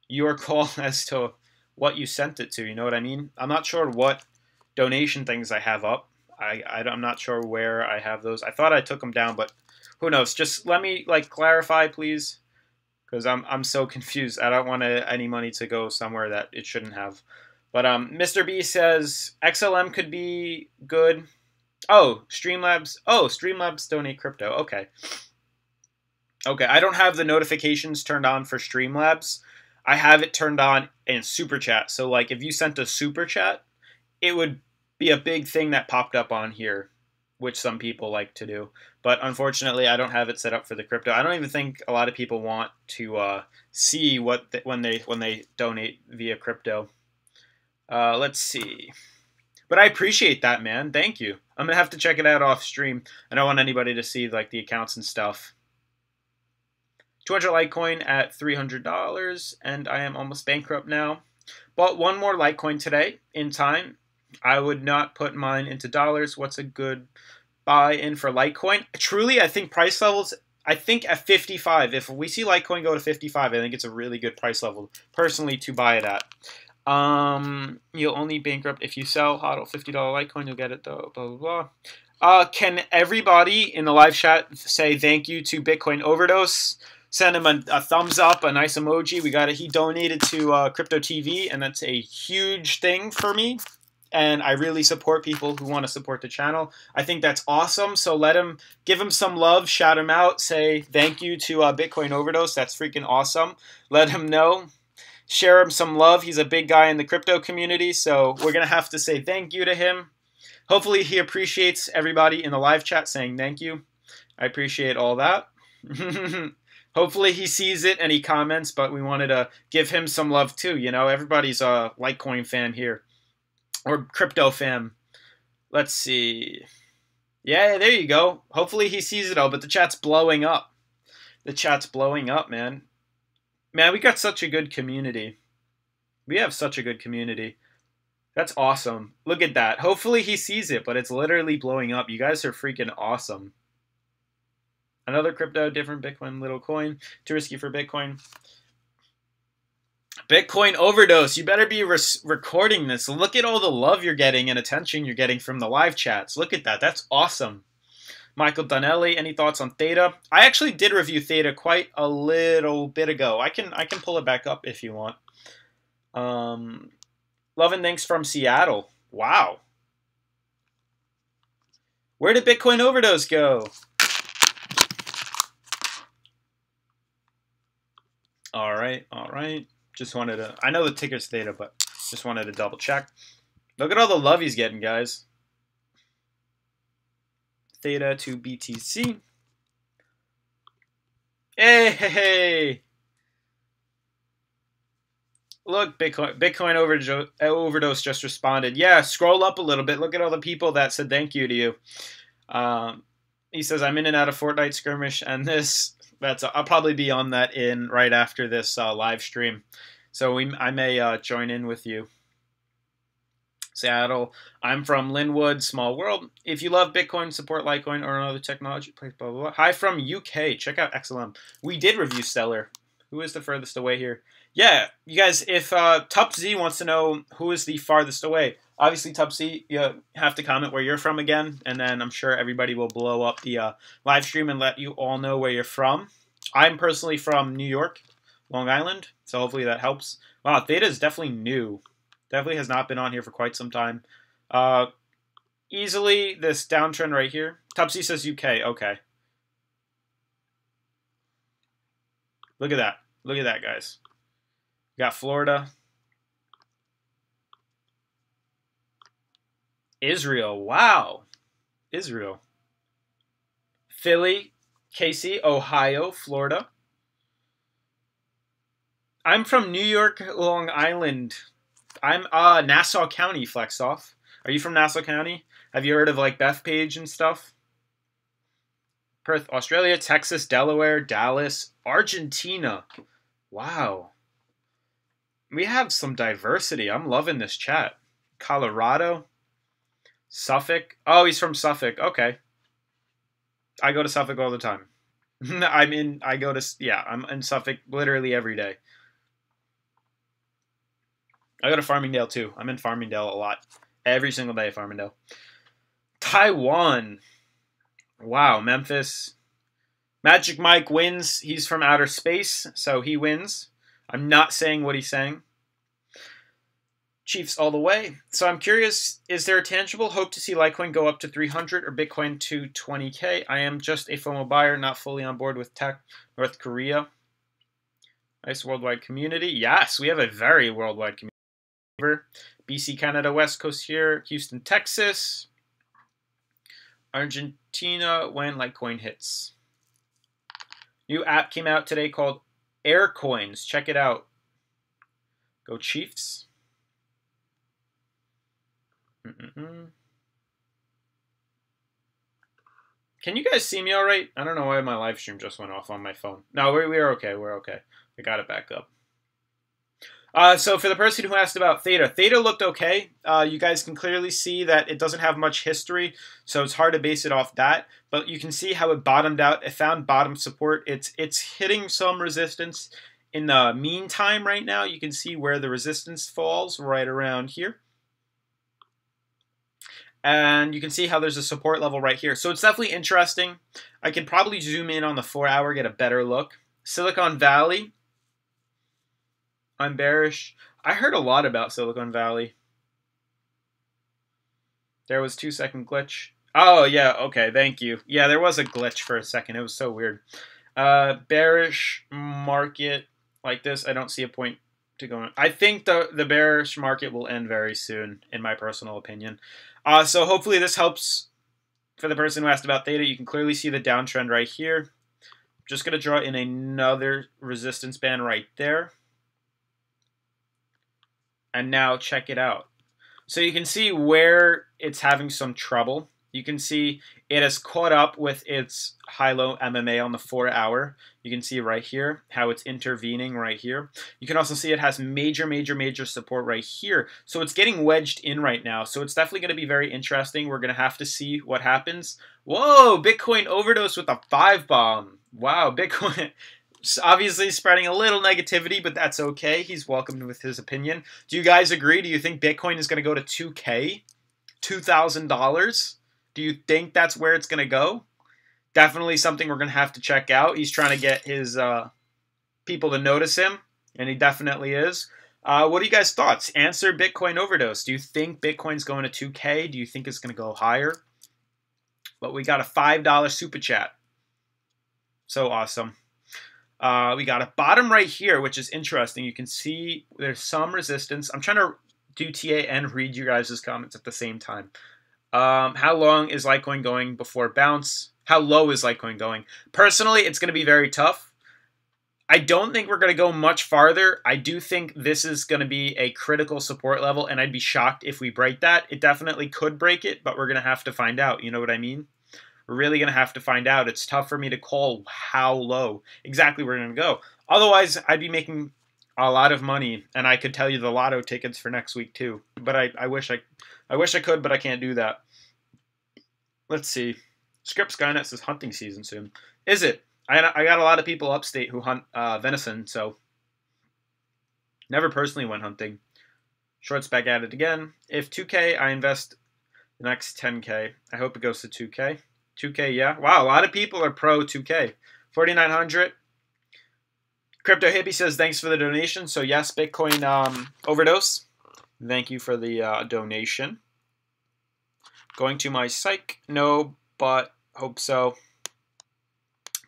your call as to what you sent it to. You know what I mean? I'm not sure what donation things I have up. I'm not sure where I have those. I thought I took them down, but who knows? Just let me clarify, please. Because I'm so confused. I don't want any money to go somewhere that it shouldn't have. But Mr. B says XLM could be good. Oh, Streamlabs. Oh, Streamlabs donate crypto. Okay. Okay, I don't have the notifications turned on for Streamlabs. I have it turned on in Super Chat. So if you sent a Super Chat, it would be a big thing that popped up on here, which some people like to do. But unfortunately, I don't have it set up for the crypto. I don't even think a lot of people want to see when they donate via crypto. Let's see. But I appreciate that, man. Thank you. I'm going to have to check it out off stream. I don't want anybody to see the accounts and stuff. 200 Litecoin at $300, and I am almost bankrupt now. Bought one more Litecoin today in time. I would not put mine into dollars. What's a good buy in for Litecoin? Truly, I think price levels, at 55, if we see Litecoin go to 55, I think it's a really good price level, personally, to buy it at. You'll only bankrupt if you sell HODL $50 Litecoin, you'll get it though, blah, blah, blah. Can everybody in the live chat say thank you to Bitcoin Overdose? Send him a thumbs up, a nice emoji. We got it. He donated to Crypto TV, and that's a huge thing for me. And I really support people who want to support the channel. I think that's awesome. So give him some love, shout him out, say thank you to Bitcoin Overdose. That's freaking awesome. Let him know. Share him some love. He's a big guy in the crypto community, so we're going to have to say thank you to him. Hopefully he appreciates everybody in the live chat saying thank you. I appreciate all that. Hopefully he sees it and he comments, but we wanted to give him some love too. Everybody's a Litecoin fan here. Or crypto fam. Let's see. Yeah, there you go. Hopefully he sees it all, but the chat's blowing up. The chat's blowing up, man. Man, we got such a good community. We have such a good community. That's awesome. Look at that. Hopefully he sees it, but it's literally blowing up. You guys are freaking awesome. Another crypto, different Bitcoin, little coin. Too risky for Bitcoin. Bitcoin Overdose, you better be recording this. Look at all the love you're getting and attention you're getting from the live chats. Look at that. That's awesome. Michael Donnelly, any thoughts on Theta? I actually did review Theta quite a little bit ago. I can pull it back up if you want. Love and thanks from Seattle. Wow. Where did Bitcoin Overdose go? All right, all right. Just wanted to, I know the ticker's Theta, but just wanted to double check. Look at all the love he's getting, guys. Theta to BTC. Hey! Look, Bitcoin Overdose just responded. Yeah, scroll up a little bit. Look at all the people that said thank you to you. He says, I'm in and out of Fortnite skirmish, and I'll probably be on that right after this live stream. So I may join in with you. Seattle. I'm from Linwood, small world. If you love Bitcoin, support Litecoin or another technology, please blah, blah, blah. Hi from UK. Check out XLM. We did review Stellar Who is the furthest away here? Yeah, you guys, if TupZ wants to know who is the farthest away, obviously TupZ, you have to comment where you're from again, and then I'm sure everybody will blow up the live stream and let you all know where you're from. I'm personally from New York, Long Island, so hopefully that helps. Wow, Theta is definitely new. Definitely has not been on here for quite some time. Easily this downtrend right here. TupZ says UK, okay. Look at that. Look at that, guys. We got Florida. Israel. Wow. Israel. Philly, KC, Ohio, Florida. I'm from New York, Long Island. I'm Nassau County, flex off. Are you from Nassau County? Have you heard of like Bethpage and stuff? Perth, Australia, Texas, Delaware, Dallas, Argentina. Wow. We have some diversity. I'm loving this chat. Colorado. Suffolk. Oh, he's from Suffolk. Okay. I go to Suffolk all the time. I'm in Suffolk literally every day. I go to Farmingdale too. I'm in Farmingdale a lot. Every single day, Farmingdale. Taiwan. Wow, Memphis. Magic Mike wins. He's from outer space, so he wins. I'm not saying what he's saying. Chiefs all the way. So I'm curious, is there a tangible hope to see Litecoin go up to 300 or Bitcoin to 20K? I am just a FOMO buyer, not fully on board with tech. North Korea. Nice worldwide community. Yes, we have a very worldwide community. BC, Canada, West Coast here. Houston, Texas. Argentina, when Litecoin hits. New app came out today called Aircoins. Check it out. Go Chiefs. Can you guys see me all right? I don't know why my live stream just went off on my phone. No, we're okay. We're okay. I got it back up. So for the person who asked about Theta, Theta looked okay. You guys can clearly see that it doesn't have much history, so it's hard to base it off that. But you can see how it bottomed out. It found bottom support. It's hitting some resistance. In the meantime, right now, you can see where the resistance falls right around here. And you can see how there's a support level right here. So it's definitely interesting. I can probably zoom in on the 4-hour, get a better look. Silicon Valley. I'm bearish. I heard a lot about Silicon Valley. There was 2-second glitch. Oh, yeah, okay, thank you. Yeah, there was a glitch for a second. It was so weird. Bearish market like this, I don't see a point to go in. I think the bearish market will end very soon, in my personal opinion. So hopefully this helps for the person who asked about Theta. You can clearly see the downtrend right here. Just going to draw in another resistance band right there. And now check it out. So you can see where it's having some trouble. You can see it has caught up with its high-low MMA on the 4-hour. You can see right here how it's intervening right here. You can also see it has major support right here. So it's getting wedged in right now. So it's definitely going to be very interesting. We're going to have to see what happens. Whoa, Bitcoin overdose with a 5-bomb. Wow, Bitcoin... Obviously spreading a little negativity, but that's okay. He's welcomed with his opinion. Do you guys agree? Do you think Bitcoin is going to go to 2K? $2,000? Do you think that's where it's going to go? Definitely something we're going to have to check out. He's trying to get his people to notice him, and he definitely is. What are you guys' thoughts? Answer Bitcoin overdose. Do you think Bitcoin's going to 2K? Do you think it's going to go higher? But we got a $5 super chat. So awesome. We got a bottom right here, which is interesting. You can see there's some resistance. I'm trying to do TA and read you guys' comments at the same time. How long is Litecoin going before bounce? How low is Litecoin going? Personally, it's going to be very tough. I don't think we're going to go much farther. I do think this is going to be a critical support level, and I'd be shocked if we break that. It definitely could break it, but we're going to have to find out. You know what I mean? We're really going to have to find out. It's tough for me to call how low exactly we're going to go. Otherwise, I'd be making a lot of money, and I could tell you the lotto tickets for next week too. But I wish I could, but I can't do that. Let's see. Script Skynet says hunting season soon. Is it? I got a lot of people upstate who hunt venison, so never personally went hunting. Shorts back at it again. If 2K, I invest the next 10K. I hope it goes to 2K. 2K, yeah. Wow, a lot of people are pro 2K. 4,900. Crypto Hippie says thanks for the donation. So yes, Bitcoin overdose. Thank you for the donation. Going to my psych. No, but hope so.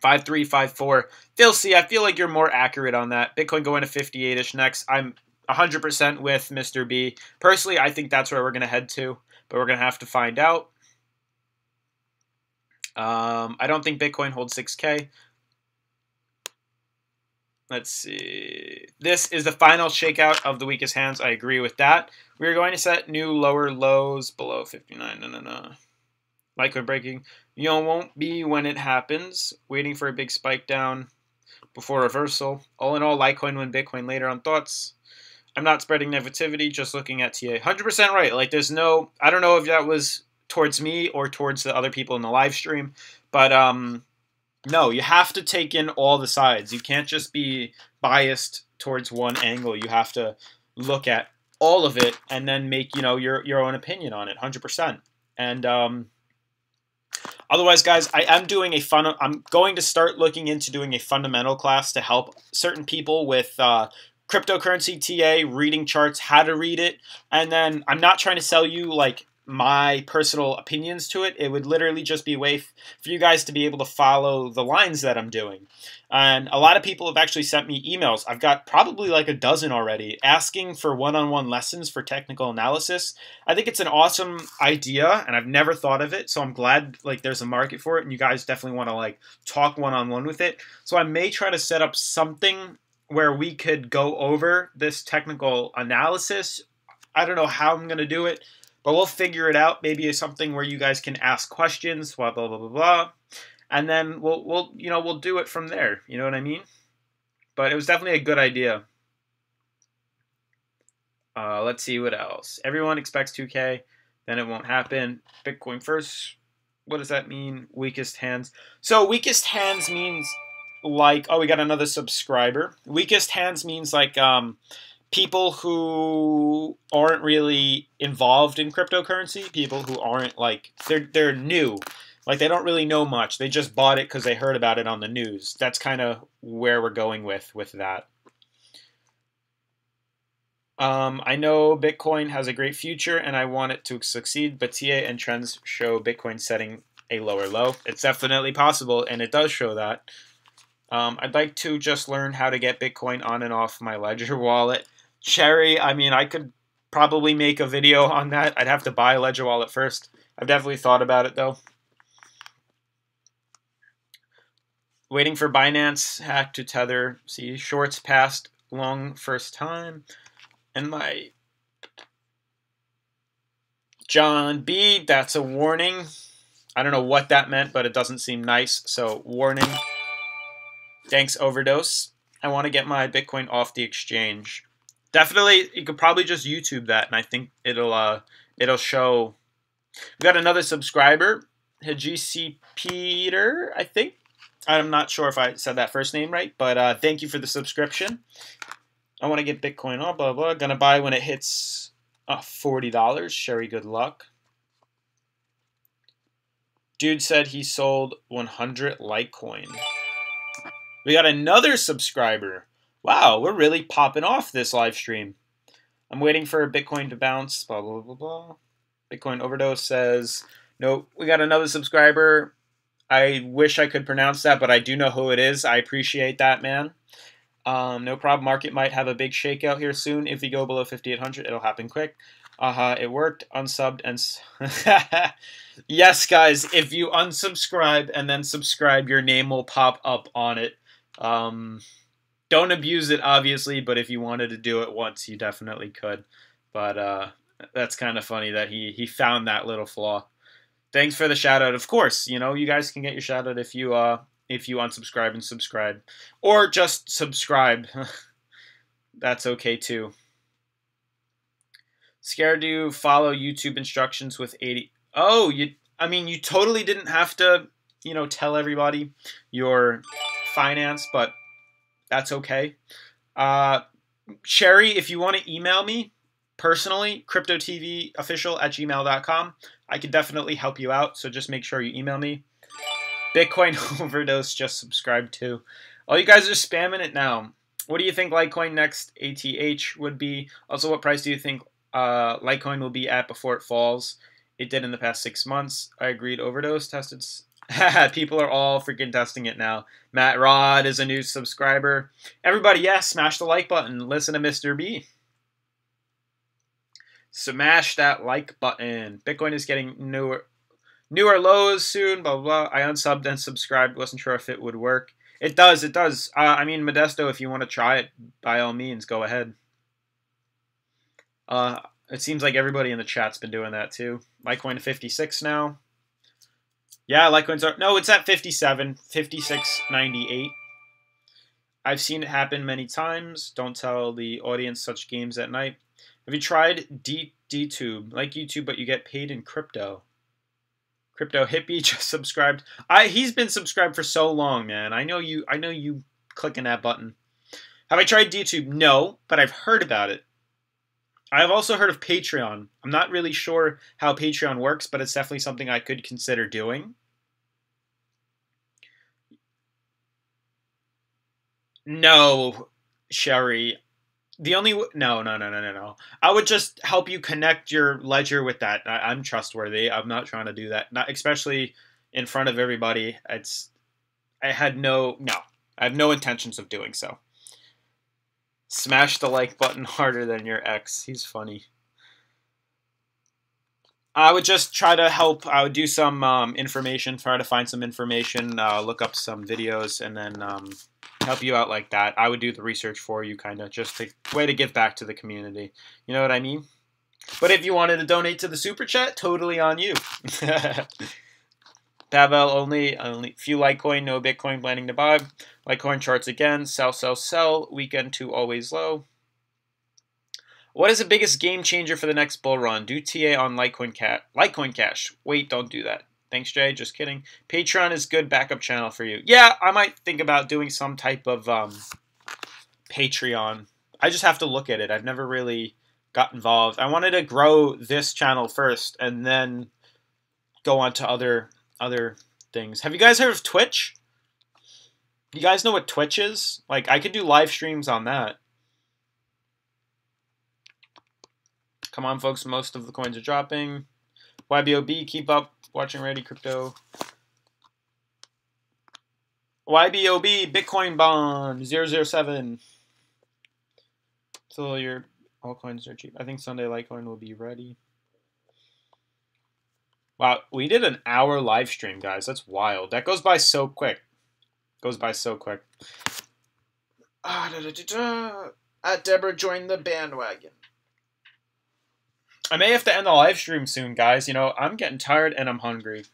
5354. Phil C, I feel like you're more accurate on that. Bitcoin going to 58-ish next. I'm 100% with Mr. B. Personally, I think that's where we're going to head to, but we're going to have to find out. I don't think Bitcoin holds 6K. Let's see. This is the final shakeout of the weakest hands. I agree with that. We're going to set new lower lows below 59. No. Litecoin breaking. You won't be when it happens. Waiting for a big spike down before reversal. All in all, Litecoin win Bitcoin later on thoughts. I'm not spreading negativity, just looking at TA. 100% right. Like, there's no... I don't know if that was towards me or towards the other people in the live stream, but no, you have to take in all the sides. You can't just be biased towards one angle. You have to look at all of it and then make, you know, your own opinion on it, 100%. And otherwise, guys, I'm going to start looking into doing a fundamental class to help certain people with cryptocurrency TA, reading charts, how to read it, and then I'm not trying to sell you like my personal opinions to it. It would literally just be a way for you guys to be able to follow the lines that I'm doing. And a lot of people have actually sent me emails. I've got probably like a dozen already asking for one-on-one lessons for technical analysis. I think it's an awesome idea, and I've never thought of it, so I'm glad like there's a market for it, and you guys definitely want to like talk one-on-one with it. So I may try to set up something where we could go over this technical analysis. I don't know how I'm going to do it, but we'll figure it out. Maybe it's something where you guys can ask questions, blah, blah, blah, blah, blah. And then we'll do it from there. You know what I mean? But it was definitely a good idea. Let's see what else. Everyone expects 2K, then it won't happen. Bitcoin first. What does that mean? Weakest hands. So weakest hands means like, oh, we got another subscriber. Weakest hands means like people who aren't really involved in cryptocurrency, people who aren't like, they're new. Like, they don't really know much. They just bought it because they heard about it on the news. That's kind of where we're going with that. I know Bitcoin has a great future, and I want it to succeed, but TA and trends show Bitcoin setting a lower low. It's definitely possible, and it does show that. I'd like to just learn how to get Bitcoin on and off my Ledger wallet. Sherry, I mean, I could probably make a video on that. I'd have to buy a Ledger wallet first. I've definitely thought about it, though. Waiting for Binance hack to tether. See, shorts passed long first time. And my John B, that's a warning. I don't know what that meant, but it doesn't seem nice. So, warning. Thanks, Overdose. I want to get my Bitcoin off the exchange. Definitely, you could probably just YouTube that, and I think it'll show. We got another subscriber, Hajisi Peter, I think. I'm not sure if I said that first name right, but thank you for the subscription. I want to get Bitcoin on, blah, blah. Gonna buy when it hits $40. Sherry, good luck. Dude said he sold 100 Litecoin. We got another subscriber. Wow, we're really popping off this live stream. I'm waiting for Bitcoin to bounce, blah, blah, blah, blah. Bitcoin Overdose says, nope. We got another subscriber. I wish I could pronounce that, but I do know who it is. I appreciate that, man. No problem. Market might have a big shakeout here soon. If we go below 5,800, it'll happen quick. It worked. Unsubbed and... Yes, guys, if you unsubscribe and then subscribe, your name will pop up on it. Don't abuse it, obviously, but if you wanted to do it once, you definitely could. But that's kind of funny that he found that little flaw. Thanks for the shout out. Of course, you know, you guys can get your shout out if you unsubscribe and subscribe, or just subscribe. That's okay too. Scared to follow YouTube instructions with 80. Oh, I mean, you totally didn't have to tell everybody your finance, but that's okay. Sherry, if you want to email me personally, cryptotvofficial@gmail.com, I can definitely help you out. So just make sure you email me. Bitcoin overdose, just subscribe to. Oh, you guys are spamming it now. What do you think Litecoin next ATH would be? Also, what price do you think Litecoin will be at before it falls? It did in the past 6 months. I agreed. Overdose tested. People are all freaking testing it now. Matt Rod is a new subscriber. Everybody, yes, smash the like button. Listen to Mr. B. Smash that like button. Bitcoin is getting newer lows soon. Blah, blah, blah. I unsubbed and subscribed. Wasn't sure if it would work. It does. It does. I mean, Modesto, if you want to try it, by all means, go ahead. It seems like everybody in the chat's been doing that too. Litecoin to 56 now. Yeah, Litecoin's are... No, it's at 57. 56.98. I've seen it happen many times. Don't tell the audience such games at night. Have you tried DTube? Like YouTube, but you get paid in crypto. Crypto hippie just subscribed. He's been subscribed for so long, man. I know you clicking that button. Have I tried DTube? No, but I've heard about it. I've also heard of Patreon. I'm not really sure how Patreon works, but it's definitely something I could consider doing. No, Sherry. No. I would just help you connect your ledger with that. I'm trustworthy. I'm not trying to do that. Not especially in front of everybody. I have no intentions of doing so. Smash the like button harder than your ex. He's funny. I would just try to help. I would do some information, try to find some information, look up some videos, and then help you out like that. I would do the research for you, kind of, just a way to give back to the community. You know what I mean? But if you wanted to donate to the super chat, totally on you. Pavel, only few Litecoin, no Bitcoin planning to buy. Litecoin charts again, sell, weekend to always low. What is the biggest game changer for the next bull run? Do TA on Litecoin Cash. Wait, don't do that. Thanks, Jay. Just kidding. Patreon is good backup channel for you. Yeah, I might think about doing some type of Patreon. I just have to look at it. I've never really got involved. I wanted to grow this channel first and then go on to other things. Have you guys heard of Twitch? You guys know what Twitch is? Like, I could do live streams on that. Come on, folks. Most of the coins are dropping. YBOB, keep up. Watching Ready Crypto. YBOB, Bitcoin Bond, 007. So all coins are cheap. I think Sunday Litecoin will be ready. Wow, we did an hour live stream, guys. That's wild. That goes by so quick. Deborah joined the bandwagon. I may have to end the live stream soon, guys. You know, I'm getting tired and I'm hungry.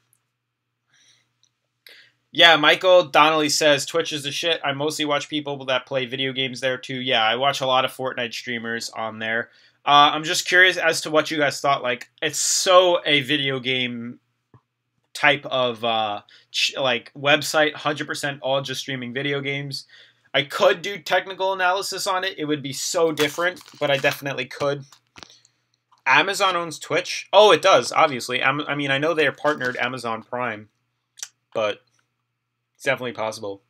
Yeah, Michael Donnelly says, Twitch is the shit. I mostly watch people that play video games there, too. Yeah, I watch a lot of Fortnite streamers on there. I'm just curious as to what you guys thought. Like, it's so a video game type of like website, 100% all just streaming video games. I could do technical analysis on it. It would be so different, but I definitely could. Amazon owns Twitch? Oh, it does, obviously. I mean, I know they're partnered Amazon Prime, but it's definitely possible.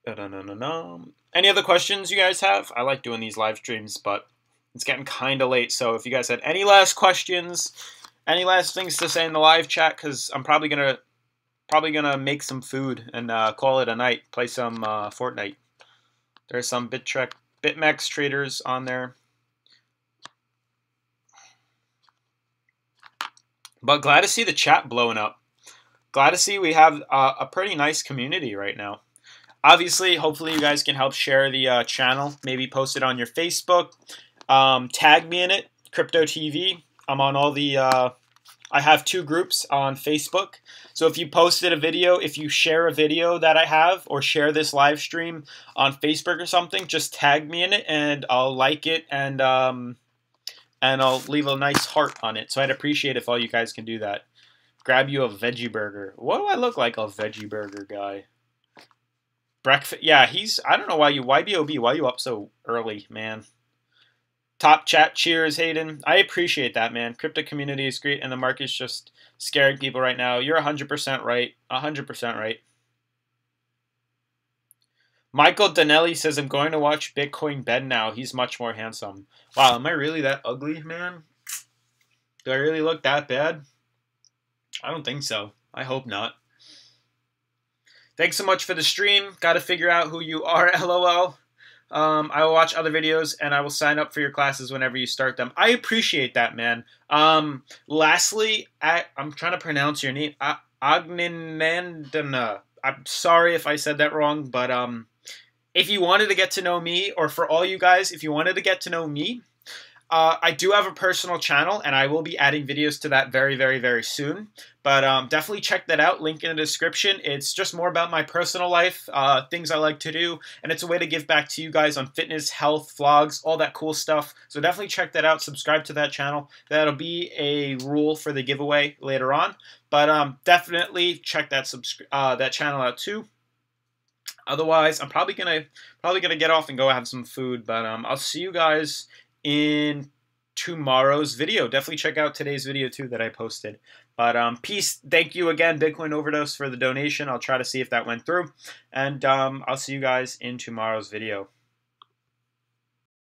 Any other questions you guys have? I like doing these live streams, but it's getting kind of late. So if you guys had any last questions, any last things to say in the live chat, because I'm probably gonna make some food and call it a night. Play some Fortnite. There's some BitMEX traders on there. But glad to see the chat blowing up. Glad to see we have a pretty nice community right now. Obviously, hopefully you guys can help share the channel. Maybe post it on your Facebook. Tag me in it, Crypto TV. I'm on all the... I have 2 groups on Facebook. So if you posted a video, if you share a video that I have, or share this live stream on Facebook or something, just tag me in it and I'll like it and I'll leave a nice heart on it. So I'd appreciate if all you guys can do that. grab you a veggie burger. What do I look like, a veggie burger guy? Breakfast. Yeah, he's. I don't know why you. YBOB. Why you up so early, man? Top chat. Cheers, Hayden. I appreciate that, man. Crypto community is great, and the market's just scaring people right now. You're 100% right. 100% right. Michael Donnelly says, I'm going to watch Bitcoin Ben now. He's much more handsome. Wow, am I really that ugly, man? Do I really look that bad? I don't think so. I hope not. Thanks so much for the stream. Got to figure out who you are, LOL. I will watch other videos, and I will sign up for your classes whenever you start them. I appreciate that, man. Lastly, I'm trying to pronounce your name. Agninandana. I'm sorry if I said that wrong, but if you wanted to get to know me, or for all you guys, if you wanted to get to know me, I do have a personal channel, and I will be adding videos to that very, very, very soon. But definitely check that out. Link in the description. It's just more about my personal life, things I like to do, and it's a way to give back to you guys on fitness, health, vlogs, all that cool stuff. So definitely check that out. Subscribe to that channel. That'll be a rule for the giveaway later on. But definitely check that that channel out too. Otherwise, I'm probably gonna get off and go have some food. But I'll see you guys in tomorrow's video. Definitely check out today's video too that I posted. But peace. Thank you again, Bitcoin Overdose, for the donation. I'll try to see if that went through. And I'll see you guys in tomorrow's video.